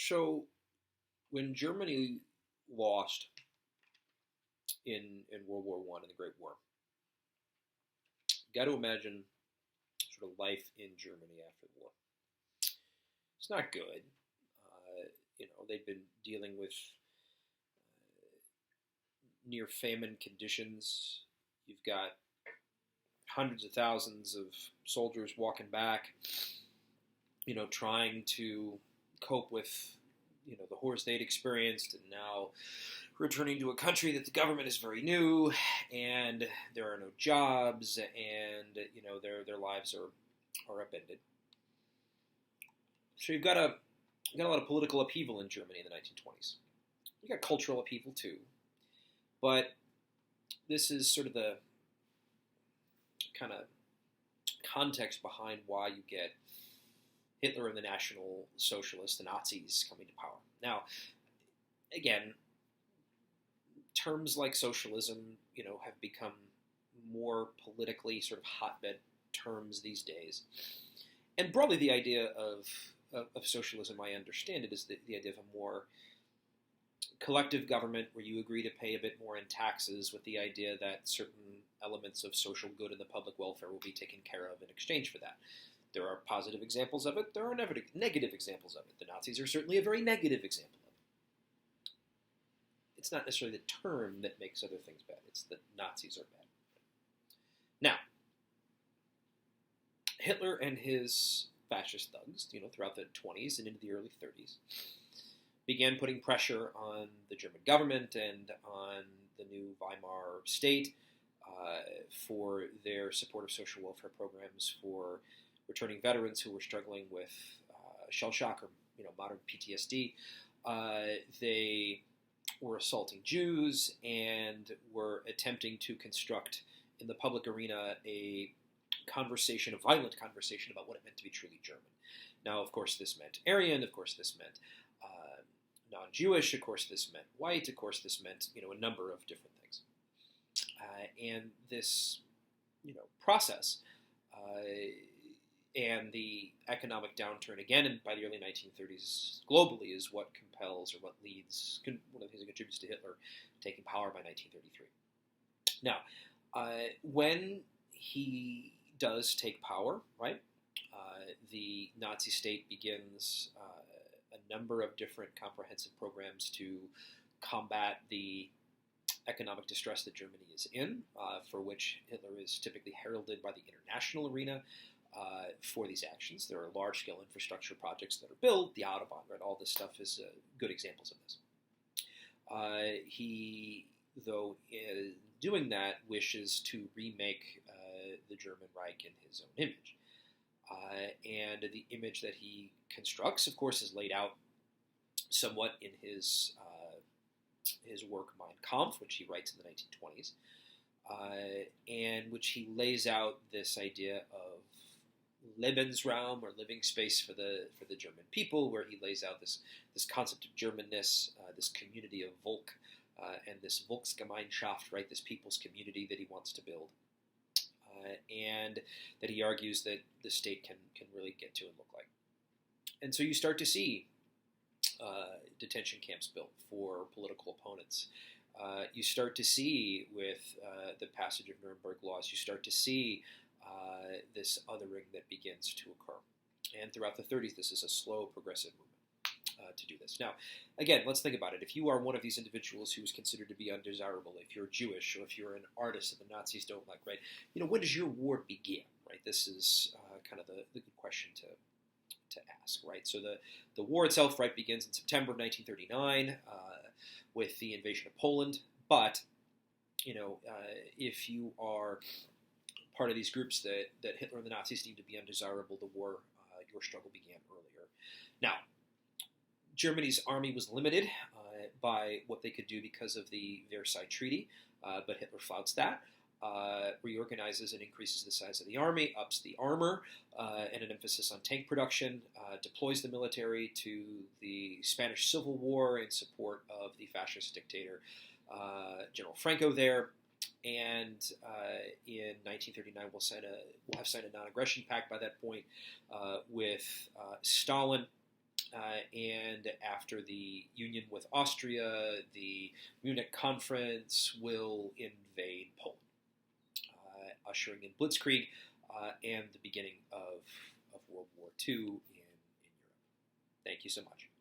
So when Germany lost in World War One in the Great War, you got to imagine sort of life in Germany after the war. It's not good. They've been dealing with near famine conditions. You've got hundreds of thousands of soldiers walking back, trying to cope with, the horrors they'd experienced, and now returning to a country that the government is very new, and there are no jobs, and their lives are upended. So you've got a lot of political upheaval in Germany in the 1920s. You got cultural upheaval too, but this is sort of the kind of context behind why you get Hitler and the National Socialists, the Nazis, coming to power. Now, again, terms like socialism, have become more politically sort of hotbed terms these days. And broadly, the idea of socialism, I understand it, is the idea of a more collective government where you agree to pay a bit more in taxes with the idea that certain elements of social good and the public welfare will be taken care of in exchange for that. There are positive examples of it. There are negative examples of it. The Nazis are certainly a very negative example of it. It's not necessarily the term that makes other things bad. It's that Nazis are bad. Now, Hitler and his fascist thugs, throughout the 20s and into the early 30s, began putting pressure on the German government and on the new Weimar state for their support of social welfare programs for returning veterans who were struggling with shell shock or modern PTSD. They were assaulting Jews and were attempting to construct in the public arena a violent conversation about what it meant to be truly German. Now, of course, this meant Aryan. Of course, this meant non-Jewish. Of course, this meant white. Of course, this meant a number of different things. And this process and the economic downturn again, and by the early 1930s globally, is what compels or what leads one of the things that contributes to Hitler taking power by 1933. Now, when he does take power, right, the Nazi state begins a number of different comprehensive programs to combat the economic distress that Germany is in, for which Hitler is typically heralded by the international arena for these actions. There are large-scale infrastructure projects that are built, the Autobahn, right? All this stuff is good examples of this. He, though, in doing that, wishes to remake the German Reich in his own image. And the image that he constructs, of course, is laid out somewhat in his work Mein Kampf, which he writes in the 1920s, and which he lays out this idea of Lebensraum, or living space for the German people, where he lays out this concept of Germanness, this community of Volk, and this Volksgemeinschaft, right, this people's community that he wants to build, and that he argues that the state can really get to and look like. And so you start to see detention camps built for political opponents. You start to see, with the passage of Nuremberg laws, you start to see this othering that begins to occur. And throughout the 30s, this is a slow, progressive movement to do this. Now, again, let's think about it. If you are one of these individuals who is considered to be undesirable, if you're Jewish, or if you're an artist that the Nazis don't like, right, when does your war begin, right? This is kind of the good question to ask, right? So the war itself, right, begins in September of 1939 with the invasion of Poland. But, if you are part of these groups that Hitler and the Nazis deemed to be undesirable, the war, your struggle began earlier. Now, Germany's army was limited by what they could do because of the Versailles Treaty, but Hitler flouts that, reorganizes and increases the size of the army, ups the armor, and an emphasis on tank production, deploys the military to the Spanish Civil War in support of the fascist dictator General Franco there. And in 1939, we'll have signed a non-aggression pact by that point with Stalin, And after the union with Austria, the Munich Conference will invade Poland, ushering in Blitzkrieg and the beginning of World War II in Europe. Thank you so much.